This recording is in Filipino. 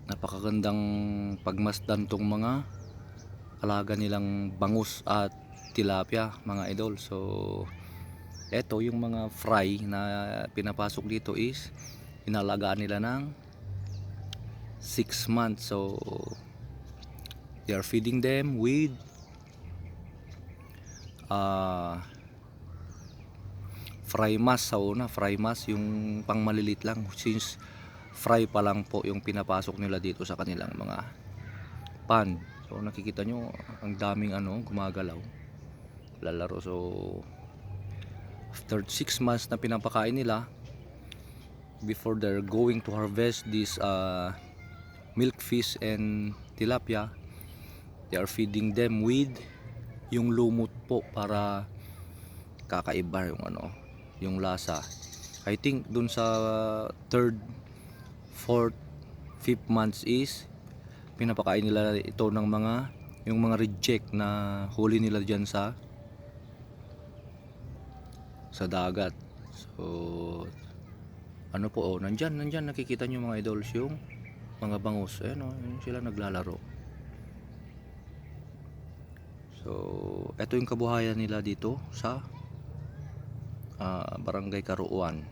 Napakagandang pagmasdan tong mga alaga nilang bangus at tilapia, mga idol. So eto yung mga fry na pinapasok dito is inalagaan nila ng 6 months. So they are feeding them with fry mass sa una. Fry mass yung pang malilit lang, since fry pa lang po yung pinapasok nila dito sa kanilang mga pan. So nakikita nyo ang daming gumagalaw, lalaro. So after 6 months na pinapakain nila, before they're going to harvest this milk fish and tilapia, they are feeding them with yung lumot po para kakaiba yung lasa. I think dun sa 3rd, 4th, 5th months is pinapakain nila ito ng yung mga reject na huli nila dyan sa dagat. So nandyan nakikita nyo mga idols yung mga bangus. Yun sila naglalaro. So ito yung kabuhayan nila dito sa Barangay Karuuan.